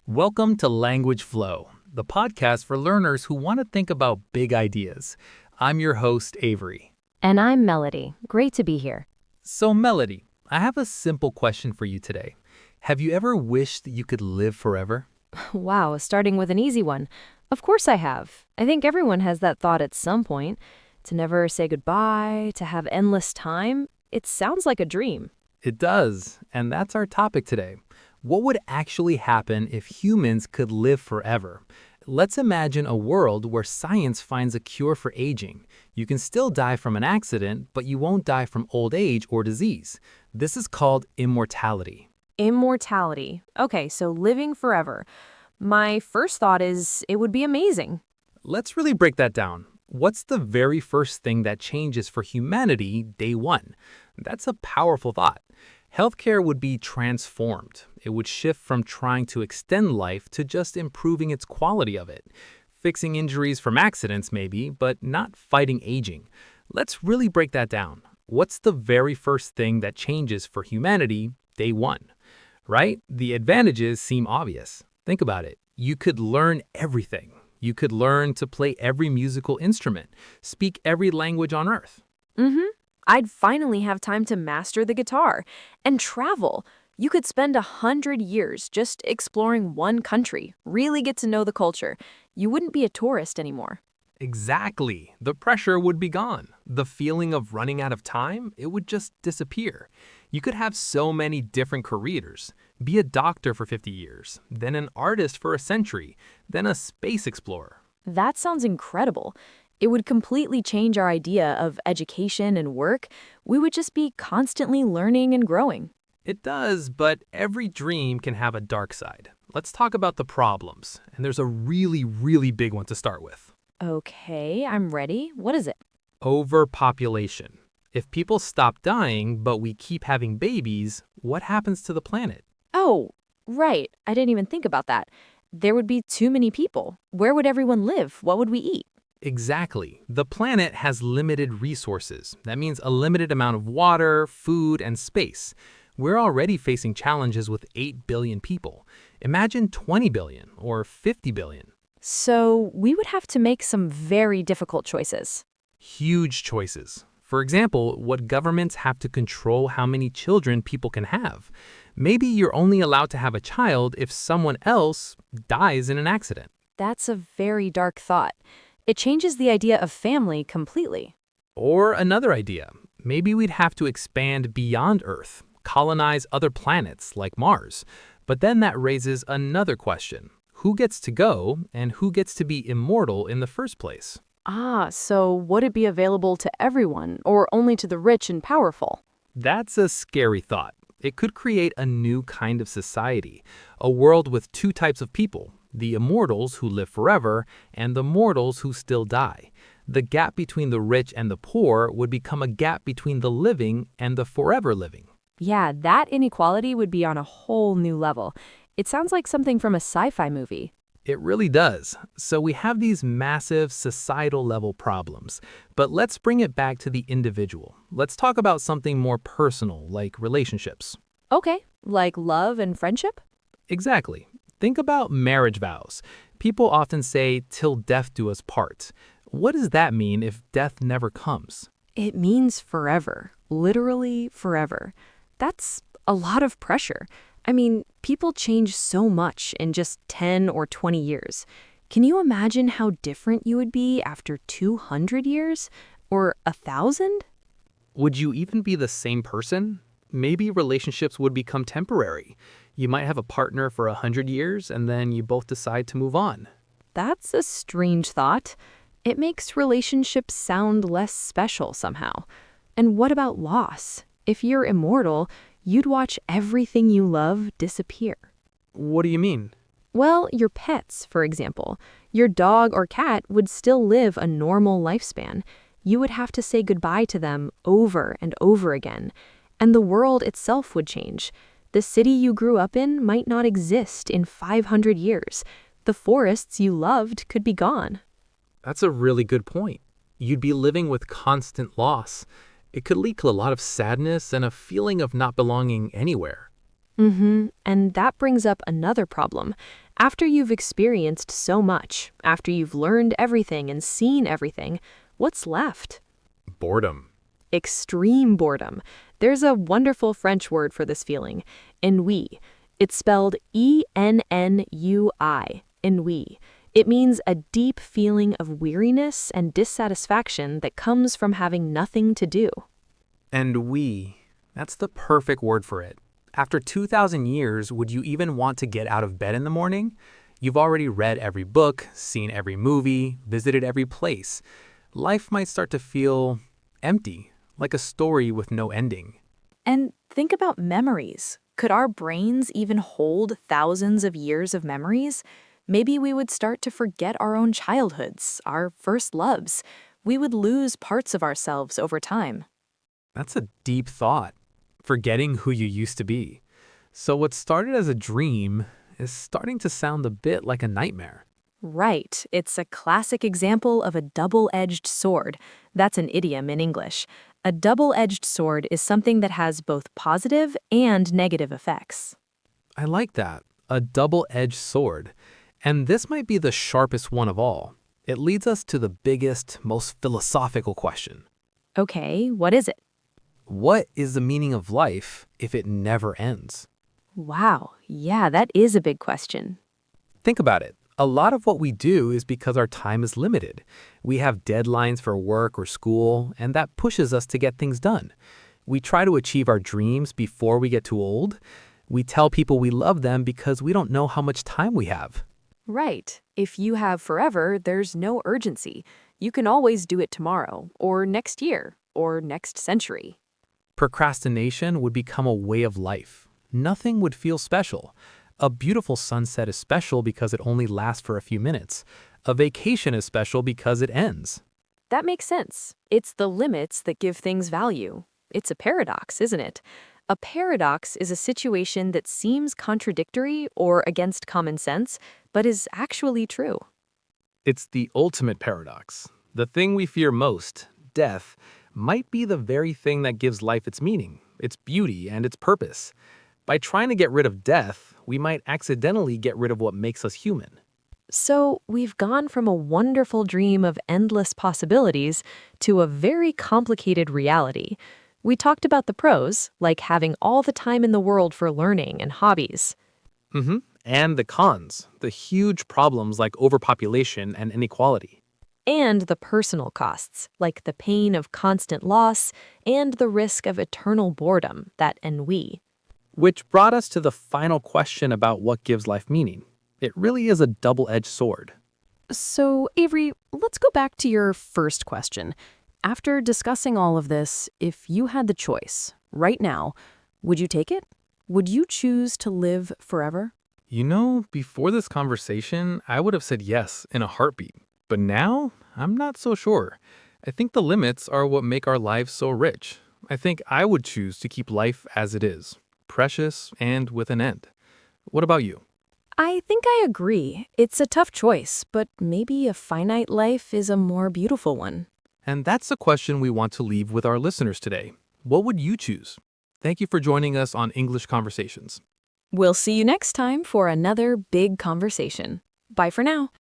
Welcome to Language Flow, the podcast for learners who want to think about big ideas. I'm your host, Avery. And I'm Melody. Great to be here. So, Melody, I have a simple question for you today. Have you ever wished that you could live forever? Wow, starting with an easy one. Of course I have. I think everyone has that thought at some point. To never say goodbye, to have endless time. It sounds like a dream. It does, and that's our topic today. What would actually happen if humans could live forever? Let's imagine a world where science finds a cure for aging. You can still die from an accident, but you won't die from old age or disease. This is called immortality. Immortality. Okay, so living forever. My first thought is it would be amazing. Let's really break that down. What's the very first thing that changes for humanity day one? That's a powerful thought. Healthcare would be transformed. It would shift from trying to extend life to just improving its quality of it. Fixing injuries from accidents maybe, but not fighting aging. Let's really break that down. What's the very first thing that changes for humanity day one? Right? The advantages seem obvious. Think about it. You could learn everything. You could learn to play every musical instrument, speak every language on Earth. I'd finally have time to master the guitar and travel. You could spend 100 years just exploring one country, really get to know the culture. You wouldn't be a tourist anymore. Exactly. The pressure would be gone. The feeling of running out of time, it would just disappear. You could have so many different careers. Be a doctor for 50 years, then an artist for a century, then a space explorer. That sounds incredible. It would completely change our idea of education and work. We would just be constantly learning and growing. It does, but every dream can have a dark side. Let's talk about the problems, and there's a really big one to start with. Okay, I'm ready. What is it? Overpopulation. If people stop dying, but we keep having babies, what happens to the planet? Oh, right. I didn't even think about that. There would be too many people. Where would everyone live? What would we eat? Exactly. The planet has limited resources. That means a limited amount of water, food, and space. We're already facing challenges with 8 billion people. Imagine 20 billion or 50 billion. So we would have to make some very difficult choices. Huge choices. For example, what governments have to control how many children people can have. Maybe you're only allowed to have a child if someone else dies in an accident. That's a very dark thought. It changes the idea of family completely. Or another idea. Maybe we'd have to expand beyond Earth, colonize other planets like Mars. But then that raises another question. Who gets to go and who gets to be immortal in the first place? So would it be available to everyone or only to the rich and powerful? That's a scary thought. It could create a new kind of society, a world with two types of people, the immortals who live forever and the mortals who still die. The gap between the rich and the poor would become a gap between the living and the forever living. Yeah, that inequality would be on a whole new level. It sounds like something from a sci-fi movie. It really does. So we have these massive societal level problems. But let's bring it back to the individual. Let's talk about something more personal, like relationships. Okay, like love and friendship? Exactly. Think about marriage vows. People often say, "Till death do us part." What does that mean if death never comes? It means forever, literally forever. That's a lot of pressure. I mean, people change so much in just 10 or 20 years. Can you imagine how different you would be after 200 years? Or 1,000? Would you even be the same person? Maybe relationships would become temporary. You might have a partner for 100 years and then you both decide to move on. That's a strange thought. It makes relationships sound less special somehow. And what about loss? If you're immortal, you'd watch everything you love disappear. What do you mean? Well, your pets, for example. Your dog or cat would still live a normal lifespan. You would have to say goodbye to them over and over again. And the world itself would change. The city you grew up in might not exist in 500 years. The forests you loved could be gone. That's a really good point. You'd be living with constant loss. It could lead to a lot of sadness and a feeling of not belonging anywhere. And that brings up another problem. After you've experienced so much, after you've learned everything and seen everything, what's left? Boredom. Extreme boredom. There's a wonderful French word for this feeling, ennui. It's spelled E-N-N-U-I, ennui. It means a deep feeling of weariness and dissatisfaction that comes from having nothing to do. That's the perfect word for it. After 2,000 years, would you even want to get out of bed in the morning? You've already read every book, seen every movie, visited every place. Life might start to feel empty, like a story with no ending. And think about memories. Could our brains even hold thousands of years of memories? Maybe we would start to forget our own childhoods, our first loves. We would lose parts of ourselves over time. That's a deep thought, forgetting who you used to be. So what started as a dream is starting to sound a bit like a nightmare. Right. It's a classic example of a double-edged sword. That's an idiom in English. A double-edged sword is something that has both positive and negative effects. I like that, a double-edged sword. And this might be the sharpest one of all. It leads us to the biggest, most philosophical question. Okay, what is it? What is the meaning of life if it never ends? Wow, yeah, that is a big question. Think about it. A lot of what we do is because our time is limited. We have deadlines for work or school, and that pushes us to get things done. We try to achieve our dreams before we get too old. We tell people we love them because we don't know how much time we have. Right. If you have forever, there's no urgency. You can always do it tomorrow, or next year, or next century. Procrastination would become a way of life. Nothing would feel special. A beautiful sunset is special because it only lasts for a few minutes. A vacation is special because it ends. That makes sense. It's the limits that give things value. It's a paradox, isn't it? A paradox is a situation that seems contradictory or against common sense, but is actually true. It's the ultimate paradox. The thing we fear most, death, might be the very thing that gives life its meaning, its beauty, and its purpose. By trying to get rid of death, we might accidentally get rid of what makes us human. So we've gone from a wonderful dream of endless possibilities to a very complicated reality. We talked about the pros, like having all the time in the world for learning and hobbies. And the cons, the huge problems like overpopulation and inequality. And the personal costs, like the pain of constant loss and the risk of eternal boredom, that ennui. Which brought us to the final question about what gives life meaning. It really is a double-edged sword. So, Avery, let's go back to your first question. After discussing all of this, if you had the choice, right now, would you take it? Would you choose to live forever? Before this conversation, I would have said yes in a heartbeat. But now, I'm not so sure. I think the limits are what make our lives so rich. I think I would choose to keep life as it is, precious and with an end. What about you? I think I agree. It's a tough choice, but maybe a finite life is a more beautiful one. And that's the question we want to leave with our listeners today. What would you choose? Thank you for joining us on English Conversations. We'll see you next time for another big conversation. Bye for now.